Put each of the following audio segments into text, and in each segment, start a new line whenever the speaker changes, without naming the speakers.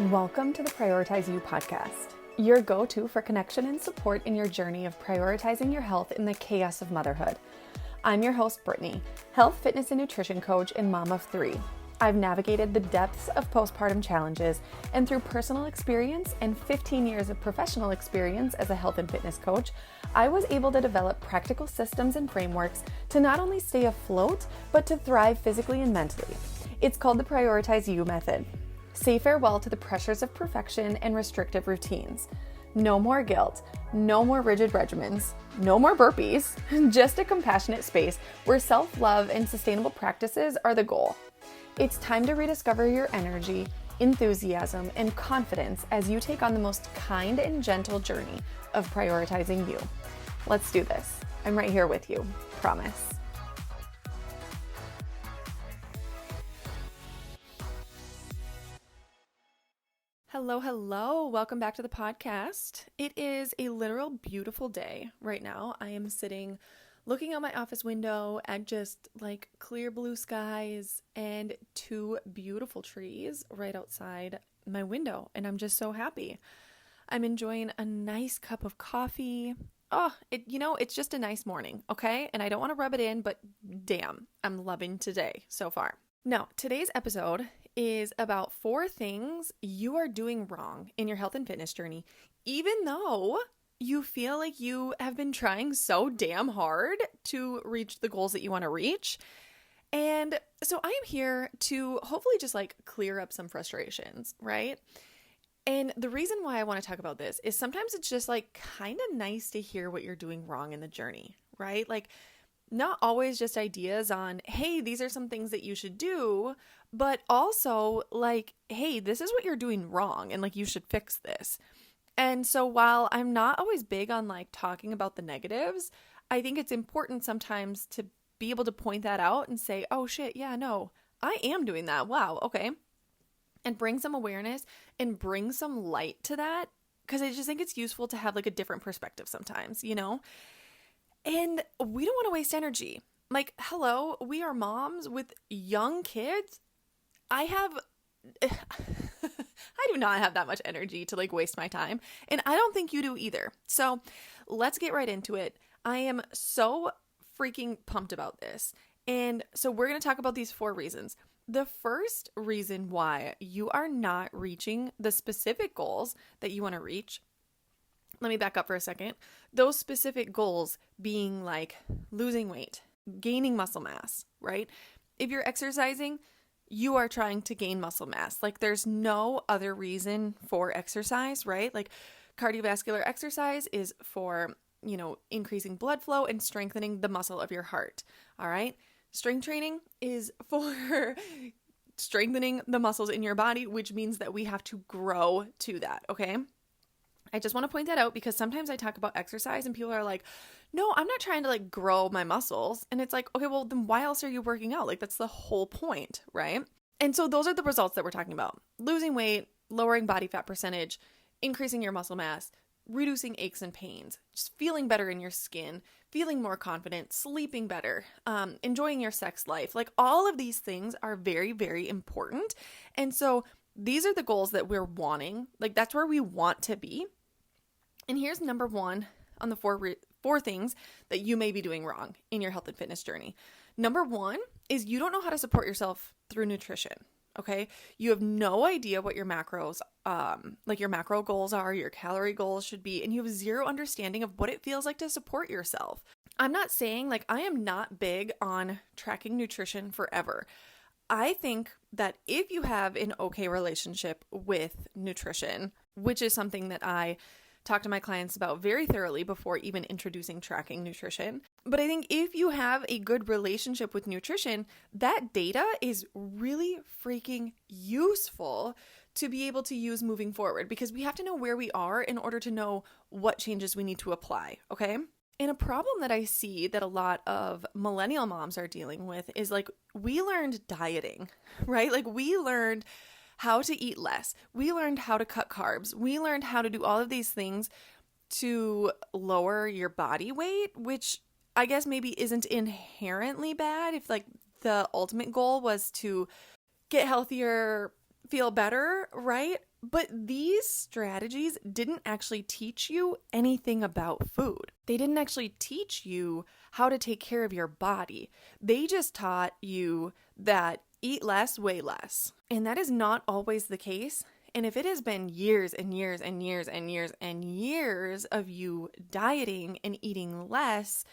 Welcome to the Prioritize You podcast, your go-to for connection and support in your journey of prioritizing your health in the chaos of motherhood. I'm your host, Brittany, health, fitness, and nutrition coach and mom of 3. I've navigated the depths of postpartum challenges, and through personal experience and 15 years of professional experience as a health and fitness coach, I was able to develop practical systems and frameworks to not only stay afloat, but to thrive physically and mentally. It's called the Prioritize You method. Say farewell to the pressures of perfection and restrictive routines. No more guilt, no more rigid regimens, no more burpees, just a compassionate space where self-love and sustainable practices are the goal. It's time to rediscover your energy, enthusiasm, and confidence as you take on the most kind and gentle journey of prioritizing you. Let's do this. I'm right here with you, promise. Hello. Welcome back to the podcast. It is a literal beautiful day right now. I am sitting looking out my office window at just like clear blue skies and 2 beautiful trees right outside my window. And I'm just so happy. I'm enjoying a nice cup of coffee. It's just a nice morning, okay? And I don't want to rub it in, but damn, I'm loving today so far. Now, today's episode is about 4 things you are doing wrong in your health and fitness journey, even though you feel like you have been trying so damn hard to reach the goals that you want to reach. And so I am here to hopefully just like clear up some frustrations, right? And the reason why I want to talk about this is sometimes it's just like kind of nice to hear what you're doing wrong in the journey, right? Like not always just ideas on, hey, these are some things that you should do, but also like, hey, this is what you're doing wrong and like you should fix this. And so while I'm not always big on like talking about the negatives, I think it's important sometimes to be able to point that out and say, oh shit, yeah, no, I am doing that. Wow, okay. And bring some awareness and bring some light to that, because I just think it's useful to have like a different perspective sometimes, you know? And we don't want to waste energy. Like, hello, we are moms with young kids. I do not have that much energy to like waste my time. And I don't think you do either. So let's get right into it. I am so freaking pumped about this. And so we're going to talk about these 4 reasons. The first reason why you are not reaching the specific goals that you want to reach. Let me back up for a second. Those specific goals being like losing weight, gaining muscle mass, right? If you're exercising, you are trying to gain muscle mass. Like there's no other reason for exercise, right? Like cardiovascular exercise is for, increasing blood flow and strengthening the muscle of your heart. All right. Strength training is for strengthening the muscles in your body, which means that we have to grow to that. Okay. I just want to point that out because sometimes I talk about exercise and people are like, no, I'm not trying to like grow my muscles. And it's like, okay, well then why else are you working out? Like that's the whole point, right? And so those are the results that we're talking about. Losing weight, lowering body fat percentage, increasing your muscle mass, reducing aches and pains, just feeling better in your skin, feeling more confident, sleeping better, enjoying your sex life. Like all of these things are very, very important. And so these are the goals that we're wanting. Like that's where we want to be. And here's number 1 on the 4 things that you may be doing wrong in your health and fitness journey. Number 1 is you don't know how to support yourself through nutrition. Okay. You have no idea what your macros, like your macro goals are, your calorie goals should be, and you have zero understanding of what it feels like to support yourself. I'm not saying like I am not big on tracking nutrition forever. I think that if you have an okay relationship with nutrition, which is something that I talk to my clients about very thoroughly before even introducing tracking nutrition. But I think if you have a good relationship with nutrition, that data is really freaking useful to be able to use moving forward, because we have to know where we are in order to know what changes we need to apply, okay? And a problem that I see that a lot of millennial moms are dealing with is like, we learned dieting, right? Like we learned how to eat less. We learned how to cut carbs. We learned how to do all of these things to lower your body weight, which I guess maybe isn't inherently bad if like the ultimate goal was to get healthier, feel better, right? But these strategies didn't actually teach you anything about food. They didn't actually teach you how to take care of your body. They just taught you that eat less, weigh less. And that is not always the case. And if it has been years and years and years and years and years of you dieting and eating less,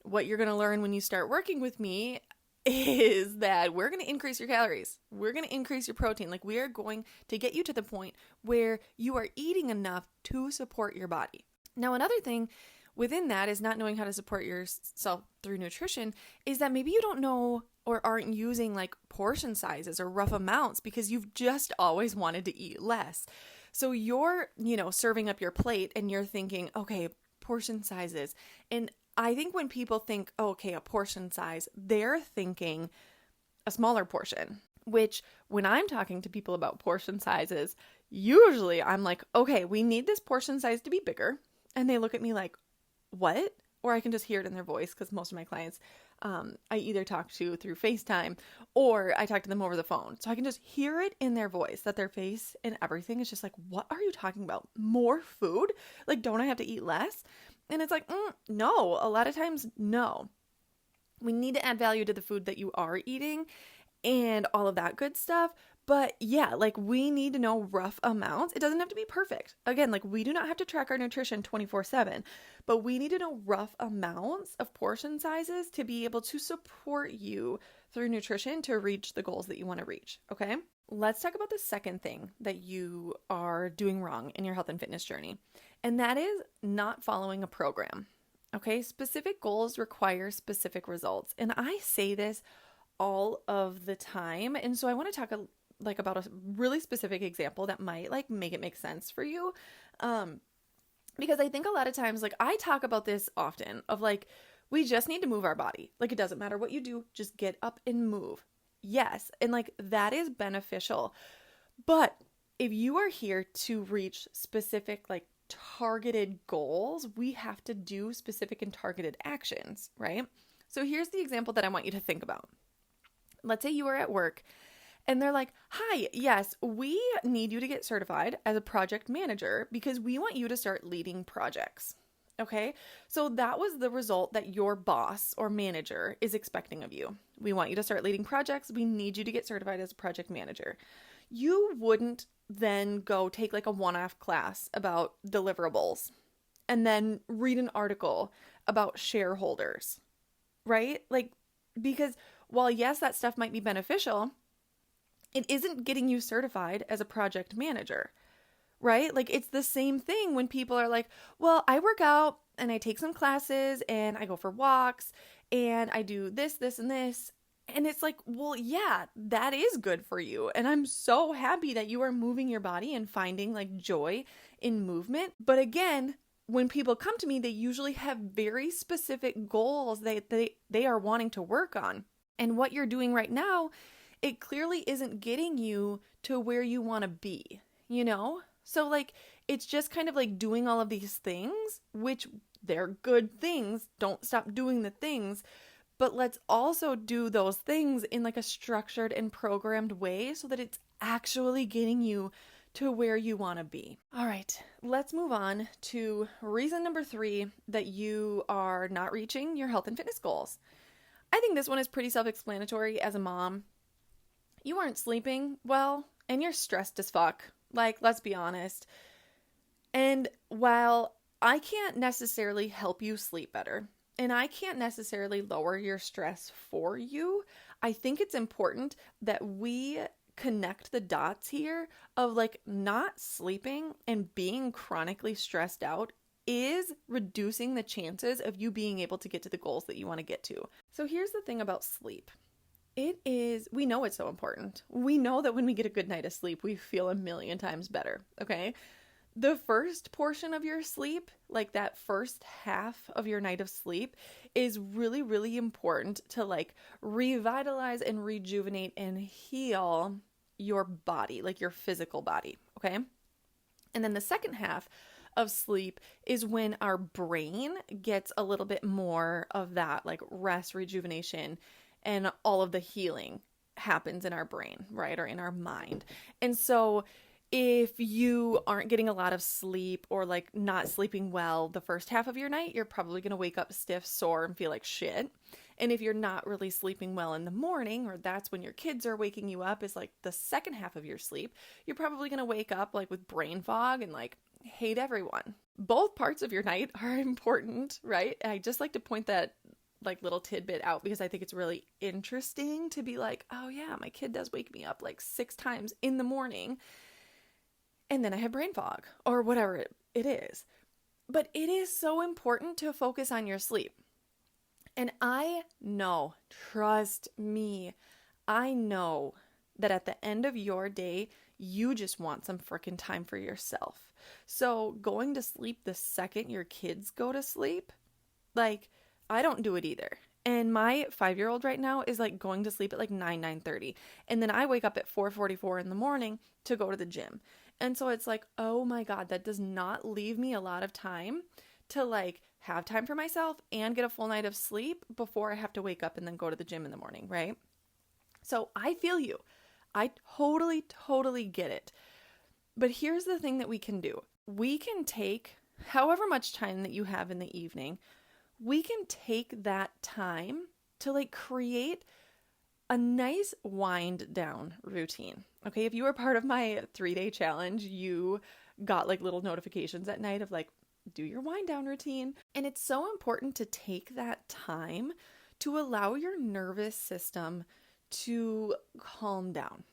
what you're going to learn when you start working with me is that we're going to increase your calories. We're going to increase your protein. Like, we are going to get you to the point where you are eating enough to support your body. Now, another thing within that is not knowing how to support yourself through nutrition is that maybe you don't know or aren't using like portion sizes or rough amounts because you've just always wanted to eat less. So you're, serving up your plate and you're thinking, okay, portion sizes. And I think when people think, oh, okay, a portion size, they're thinking a smaller portion, which when I'm talking to people about portion sizes, usually I'm like, okay, we need this portion size to be bigger. And they look at me like, what? Or I can just hear it in their voice because most of my clients, I either talk to through FaceTime or I talk to them over the phone. So I can just hear it in their voice that their face and everything is just like, what are you talking about? More food? Like, don't I have to eat less? And it's like, no, a lot of times, no. We need to add value to the food that you are eating and all of that good stuff. But yeah, like, we need to know rough amounts. It doesn't have to be perfect. Again, like, we do not have to track our nutrition 24/7, but we need to know rough amounts of portion sizes to be able to support you through nutrition to reach the goals that you want to reach. Okay. Let's talk about the second thing that you are doing wrong in your health and fitness journey. And that is not following a program. Okay. Specific goals require specific results. And I say this all of the time. And so I want to talk about a really specific example that might make it make sense for you. Because I think a lot of times, I talk about this often of we just need to move our body. It doesn't matter what you do, just get up and move. Yes. And that is beneficial. But if you are here to reach specific, targeted goals, we have to do specific and targeted actions, right? So here's the example that I want you to think about. Let's say you are at work and they're like, hi, yes, we need you to get certified as a project manager because we want you to start leading projects. Okay. So that was the result that your boss or manager is expecting of you. We want you to start leading projects. We need you to get certified as a project manager. You wouldn't then go take a one-off class about deliverables and then read an article about shareholders, right? Because while yes, that stuff might be beneficial, it isn't getting you certified as a project manager, right? It's the same thing when people are like, well, I work out and I take some classes and I go for walks and I do this, this, and this. And it's like, well, yeah, that is good for you. And I'm so happy that you are moving your body and finding joy in movement. But again, when people come to me, they usually have very specific goals that they are wanting to work on. And what you're doing right now, it clearly isn't getting you to where you want to be, So it's just kind of doing all of these things, which they're good things. Don't stop doing the things. But let's also do those things in a structured and programmed way so that it's actually getting you to where you want to be. All right, let's move on to reason number 3 that you are not reaching your health and fitness goals. I think this one is pretty self-explanatory as a mom. You aren't sleeping well and you're stressed as fuck. Let's be honest. And while I can't necessarily help you sleep better, and I can't necessarily lower your stress for you, I think it's important that we connect the dots here of not sleeping and being chronically stressed out is reducing the chances of you being able to get to the goals that you want to get to. So here's the thing about sleep. We know it's so important. We know that when we get a good night of sleep, we feel a million times better, okay? The first portion of your sleep, that first half of your night of sleep, is really, really important to revitalize and rejuvenate and heal your body, your physical body, okay? And then the second half of sleep is when our brain gets a little bit more of that rest, rejuvenation, and all of the healing happens in our brain, right? Or in our mind. And so If you aren't getting a lot of sleep or like not sleeping well the first half of your night, you're probably going to wake up stiff, sore, and feel like shit. And if you're not really sleeping well in the morning, or that's when your kids are waking you up, is like the second half of your sleep, you're probably going to wake up like with brain fog and like hate everyone. Both parts of your night are important, right? I just like to point that like little tidbit out because I think it's really interesting to be like, oh yeah, my kid does wake me up like 6 times in the morning and then I have brain fog or whatever it is. But it is so important to focus on your sleep. And I know, trust me, I know that at the end of your day, you just want some freaking time for yourself. So going to sleep the second your kids go to sleep, like, I don't do it either. And my 5-year-old right now is like going to sleep at like 9:30. And then I wake up at 4:44 in the morning to go to the gym. And so it's like, oh my God, that does not leave me a lot of time to like have time for myself and get a full night of sleep before I have to wake up and then go to the gym in the morning, right? So I feel you. I totally get it. But here's the thing that we can do. We can take however much time that you have in the evening, we can take that time to like create a nice wind down routine. Okay, if you were part of my 3-day challenge, you got like little notifications at night of like, do your wind down routine. And it's so important to take that time to allow your nervous system to calm down.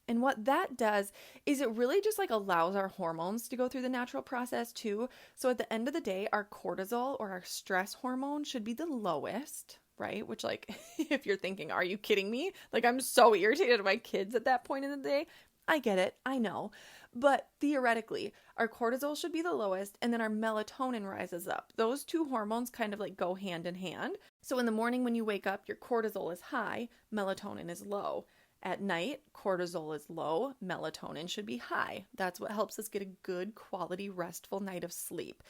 And what that does is it really just like allows our hormones to go through the natural process too. So at the end of the day, our cortisol or our stress hormone should be the lowest, right? Which like, if you're thinking, are you kidding me? Like I'm so irritated at my kids at that point in the day. I get it. I know. But theoretically, our cortisol should be the lowest and then our melatonin rises up. Those two hormones kind of like go hand in hand. So in the morning when you wake up, your cortisol is high, melatonin is low. At night, cortisol is low, melatonin should be high. That's what helps us get a good quality restful night of sleep.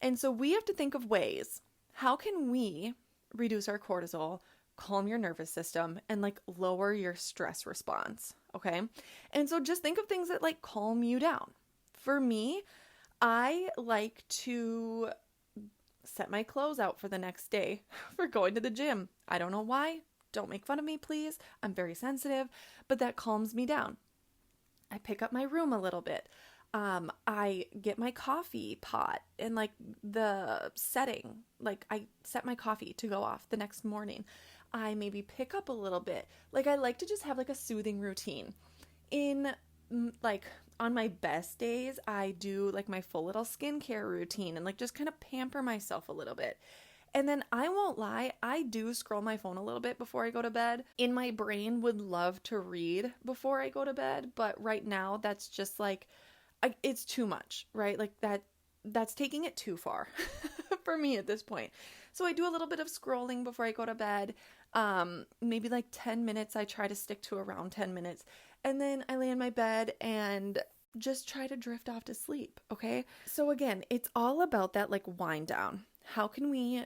And so we have to think of ways, how can we reduce our cortisol, calm your nervous system, and like lower your stress response, okay? And so just think of things that like calm you down. For me, I like to set my clothes out for the next day for going to the gym. I don't know why. Don't make fun of me, please. I'm very sensitive, but that calms me down. I pick up my room a little bit. I get my coffee pot and like the setting, like I set my coffee to go off the next morning. I maybe pick up a little bit. Like I like to just have like a soothing routine. In like on my best days, I do like my full little skincare routine and like just kind of pamper myself a little bit. And then I won't lie, I do scroll my phone a little bit before I go to bed. In my brain would love to read before I go to bed, but right now that's just like, it's too much, right? Like that's taking it too far for me at this point. So I do a little bit of scrolling before I go to bed. Maybe like 10 minutes. I try to stick to around 10 minutes. And then I lay in my bed and just try to drift off to sleep, okay? So again, it's all about that like wind down. How can we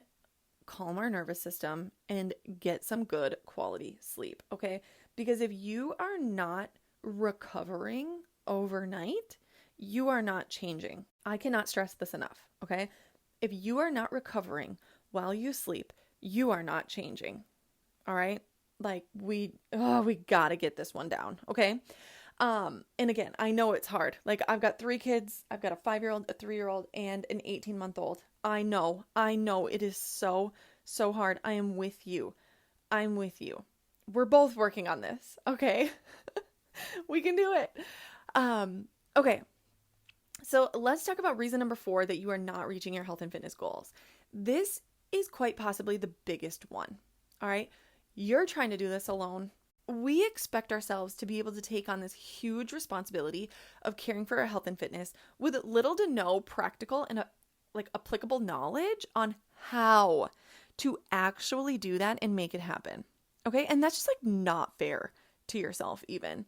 calm our nervous system and get some good quality sleep, okay? Because if you are not recovering overnight, you are not changing. I cannot stress this enough, okay? If you are not recovering while you sleep, you are not changing, all right? Like we gotta get this one down, okay? And again, I know it's hard. Like I've got 3 kids. I've got a 5-year-old, a 3-year-old, and an 18-month-old. I know it is so hard. I am with you. I'm with you. We're both working on this. Okay. We can do it. Okay. So let's talk about reason number 4 that you are not reaching your health and fitness goals. This is quite possibly the biggest one. All right. You're trying to do this alone. We expect ourselves to be able to take on this huge responsibility of caring for our health and fitness with little to no practical and like applicable knowledge on how to actually do that and make it happen. Okay. And that's just like not fair to yourself even,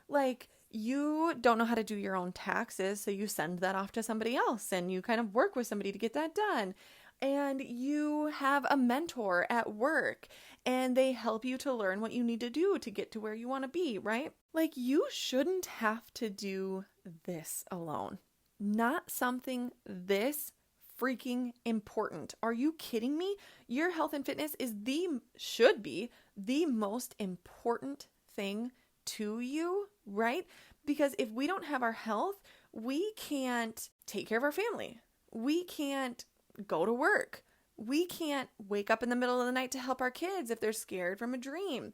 like you don't know how to do your own taxes. So you send that off to somebody else and you kind of work with somebody to get that done. And you have a mentor at work and they help you to learn what you need to do to get to where you want to be, right? Like, you shouldn't have to do this alone. Not something this freaking important. Are you kidding me? Your health and fitness should be the most important thing to you, right? Because if we don't have our health, we can't take care of our family. We can't go to work. We can't wake up in the middle of the night to help our kids if they're scared from a dream.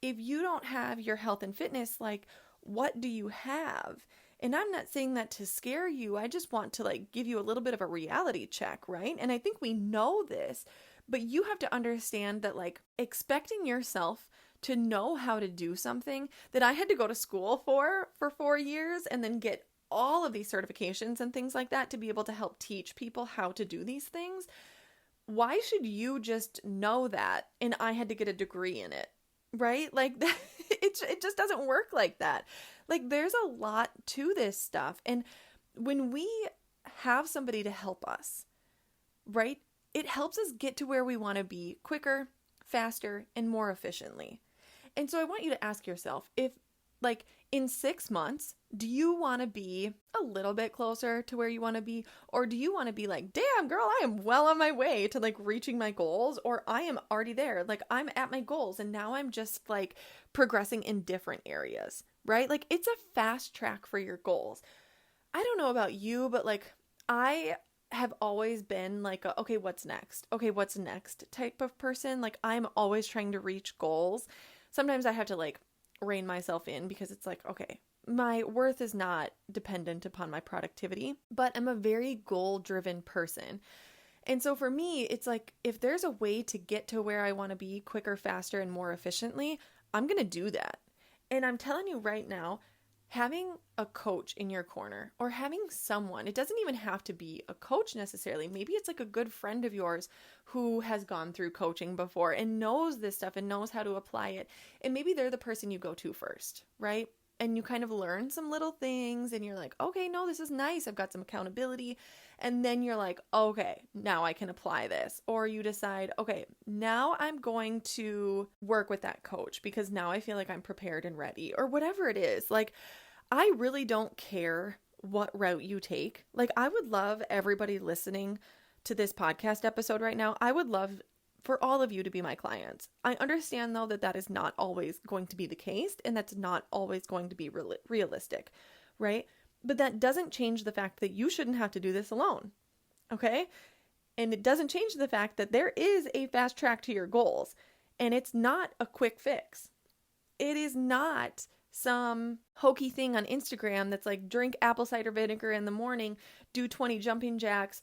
If you don't have your health and fitness, like, what do you have? And I'm not saying that to scare you. I just want to give you a little bit of a reality check, right? And I think we know this, but you have to understand that expecting yourself to know how to do something that I had to go to school for 4 years and then get all of these certifications and things like that to be able to help teach people how to do these things. Why should you just know that and I had to get a degree in it, right? It just doesn't work like that. There's a lot to this stuff. And when we have somebody to help us, right, it helps us get to where we want to be quicker, faster, and more efficiently. And so I want you to ask yourself, if in 6 months, do you want to be a little bit closer to where you want to be? Or do you want to be damn girl, I am well on my way to reaching my goals, or I am already there. I'm at my goals and now I'm just progressing in different areas, right? It's a fast track for your goals. I don't know about you, but I have always been okay, what's next? Okay, what's next type of person. I'm always trying to reach goals. Sometimes I have to rein myself in because it's okay, my worth is not dependent upon my productivity, but I'm a very goal-driven person. And so for me, it's if there's a way to get to where I want to be quicker, faster, and more efficiently, I'm going to do that. And I'm telling you right now, having a coach in your corner or having someone, it doesn't even have to be a coach necessarily. Maybe it's a good friend of yours who has gone through coaching before and knows this stuff and knows how to apply it. And maybe they're the person you go to first, right? And you kind of learn some little things and you're okay, no, this is nice. I've got some accountability. And then you're okay, now I can apply this. Or you decide, okay, now I'm going to work with that coach because now I feel I'm prepared and ready, or whatever it is. I really don't care what route you take. I would love everybody listening to this podcast episode right now. I would love for all of you to be my clients. I understand though that is not always going to be the case, and that's not always going to be realistic, right? But that doesn't change the fact that you shouldn't have to do this alone, okay? And it doesn't change the fact that there is a fast track to your goals, and it's not a quick fix. It is not some hokey thing on Instagram that's drink apple cider vinegar in the morning, do 20 jumping jacks,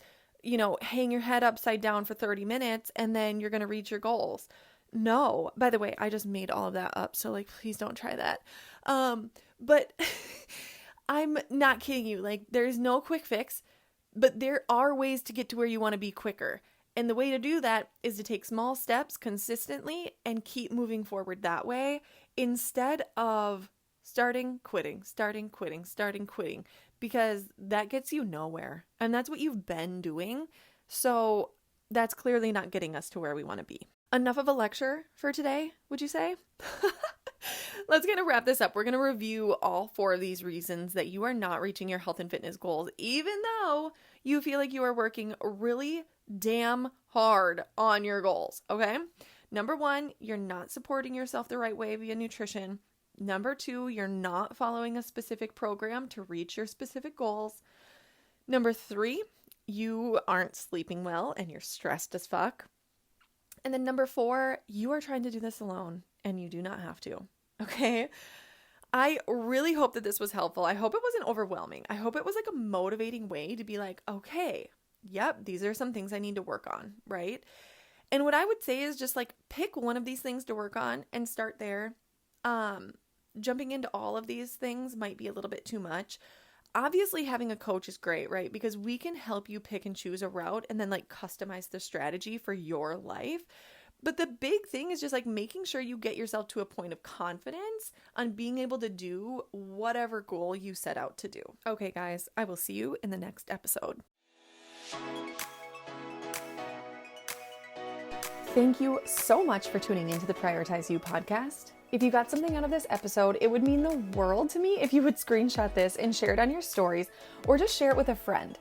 hang your head upside down for 30 minutes, and then you're going to reach your goals. No, by the way, I just made all of that up. So please don't try that. But I'm not kidding you. There's no quick fix, but there are ways to get to where you want to be quicker. And the way to do that is to take small steps consistently and keep moving forward that way instead of starting, quitting, because that gets you nowhere. And that's what you've been doing. So that's clearly not getting us to where we want to be. Enough of a lecture for today, would you say? Let's kind of wrap this up. We're going to review all 4 of these reasons that you are not reaching your health and fitness goals, even though you feel you are working really damn hard on your goals, okay? Number 1, you're not supporting yourself the right way via nutrition. Number 2, you're not following a specific program to reach your specific goals. Number 3, you aren't sleeping well and you're stressed as fuck. And then number 4, you are trying to do this alone and you do not have to. Okay? I really hope that this was helpful. I hope it wasn't overwhelming. I hope it was a motivating way to be okay, yep, these are some things I need to work on, right? And what I would say is just pick one of these things to work on and start there. Jumping into all of these things might be a little bit too much. Obviously, having a coach is great, right? Because we can help you pick and choose a route and then customize the strategy for your life. But the big thing is just making sure you get yourself to a point of confidence on being able to do whatever goal you set out to do. Okay, guys, I will see you in the next episode. Thank you so much for tuning into the Prioritize You podcast. If you got something out of this episode, it would mean the world to me if you would screenshot this and share it on your stories or just share it with a friend.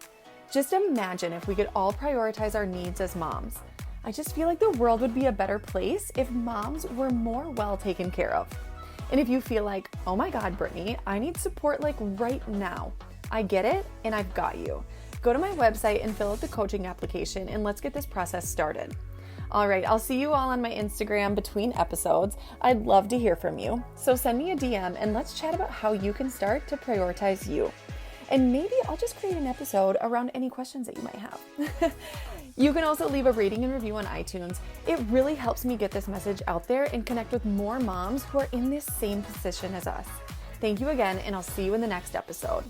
Just imagine if we could all prioritize our needs as moms. I just feel like the world would be a better place if moms were more well taken care of. And if you feel like, oh my God, Brittany, I need support like right now, I get it and I've got you. Go to my website and fill out the coaching application and let's get this process started. All right, I'll see you all on my Instagram between episodes. I'd love to hear from you. So send me a DM and let's chat about how you can start to prioritize you. And maybe I'll just create an episode around any questions that you might have. You can also leave a rating and review on iTunes. It really helps me get this message out there and connect with more moms who are in this same position as us. Thank you again, and I'll see you in the next episode.